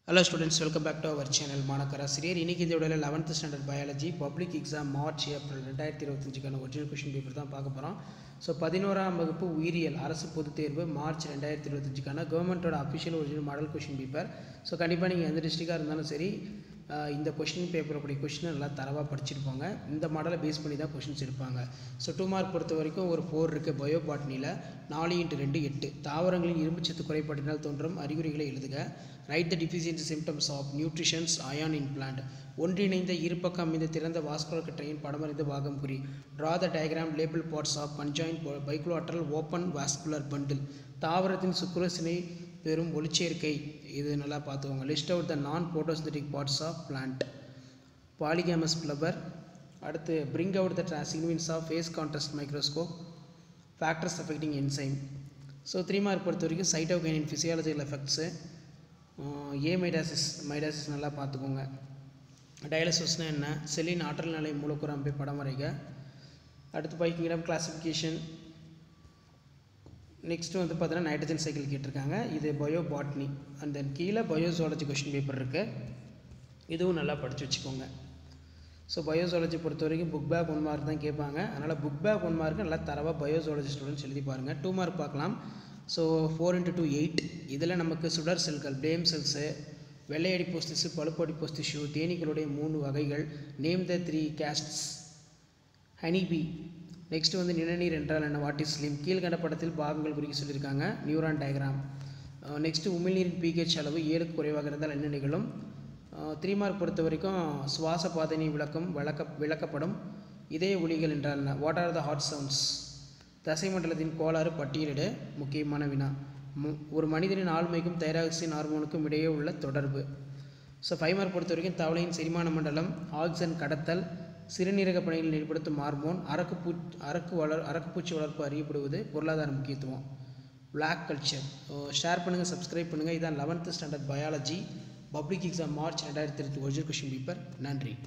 Hello students, welcome back to our channel Manakara Sirier. இன்னைக்கு இந்த வீடியோல 11th standard biology public exam March April 2025 கான original question paper தான் பார்க்க போறோம். சோ 11ஆம் வகுப்பு உயிரியல் அரசு பொதுத் தேர்வு மார்ச் 2025 கான கவர்மெண்டோட official original model question paper. So கண்டிப்பா நீங்க எந்த டிஸ்ட்ரிக்டா இருந்தாலும் சரி இந்த क्वेश्चन பேப்பர் அப்படி क्वेश्चन நல்லா தரவா படிச்சிருப்பாங்க. இந்த மாடலை பேஸ் பண்ணி தான் क्वेश्चंस இருப்பாங்க. சோ 2 மார்க் பொறுத்த வரைக்கும் ஒரு 4 இருக்கு பயோ பாட்னில 4x2 8 தாவரங்களின் இரும்புச்சத்து குறைபாட்டினால் தோன்றும் அறிகுறிகளை எழுதுக. Write the deficiency symptoms of nutrition ion in plant. ஒன்றிணைந்த இருபக்கம் அமைந்த திறந்த வாஸ்குலர் கற்றையின் படமறிந்த பாகம் குறி. Draw the diagram label parts of conjoined bilateral open vascular bundle. தாவரத்தின் சுக்ரோசினை பெறும் ஒளிச்சேர்க்கை இது நல்லா பார்த்துக்கோங்க. List out the non photosynthetic parts of plant. Polygamous flower. அடுத்து bring out the significance of phase contrast microscope. Factors affecting enzyme. So 3 mark பொறுத்த வரைக்கும் cytokinin physiological effects. A mitosis நல்லா பார்த்துக்கோங்க. டயாலிசிஸ்னா என்ன, செல்லின் ஆற்றல் நிலை மூலக்கூறு அமைப்பை படம் வரைக. அடுத்து பைக்கிங்டம் கிளாசிஃபிகேஷன். நெக்ஸ்ட் வந்து பார்த்தீங்கன்னா நைட்ரஜன் சைக்கிள் கேட்டிருக்காங்க. இது பயோ பாட்னி அண்ட் தென் கீழே பயோசாலஜி கொஸ்டின் பேப்பர் இருக்குது, இதுவும் நல்லா படித்து வச்சுக்கோங்க. ஸோ பயோசாலஜி பொறுத்த வரைக்கும் புக் பேக் 1 மார்க் தான் கேட்பாங்க. அதனால் புக் பேக் 1 மார்க்கு நல்லா தரவாக பயோசாலஜி ஸ்டூடெண்ட்ஸ் எழுதி பாருங்கள். 2 மார்க் பார்க்கலாம். ஸோ 4x2 8 இதில் நமக்கு சுடர் செல்கள் பிளேம் செல்ஸு, வெள்ளை அடிப்போஸ் திசு, பழுப்பு அடிப்போஸ் திசு, தேனீக்களுடைய 3 வகைகள், name the 3 castes, honeybee. Next வந்து நிணநீர் என்றால் என்ன, வாட் இஸ் ஸ்லிம், கீழ்கண்ட படத்தில் பாகங்கள் குறிக்க சொல்லியிருக்காங்க, நியூரான் டயக்ராம். நெக்ஸ்ட்டு உமிழ்நீரின் pH அளவு 7க்கு குறைவாக இருந்தால் என்ன நிகழும். 3 மார்க் பொறுத்த வரைக்கும் சுவாச பாதனை விளக்கப்படும். இதய ஒலிகள் என்றால் என்ன, what are the heart sounds. தசைமண்டலத்தின் கோளாறு பட்டியலிட முக்கியமான வினா. ஒரு மனிதனின் ஆளுமைக்கும் தைராக்சின் ஹார்மோனுக்கும் இடையே உள்ள தொடர்பு. ஸோ 5 மார்க் பொறுத்த வரைக்கும் தவளையின் செரிமான மண்டலம், ஆக்சிஜன் கடத்தல், சிறுநீரக பணிகளை ஈடுபடுத்தும் ஹார்மோன், அரக்குப்பூச்சி வளர்ப்பு அறியப்படுவது, பொருளாதார முக்கியத்துவம். Black culture. ஷேர் பண்ணுங்கள், சப்ஸ்கிரைப் பண்ணுங்கள். இதான் 11th standard biology public exam March 2023 original question paper. நன்றி.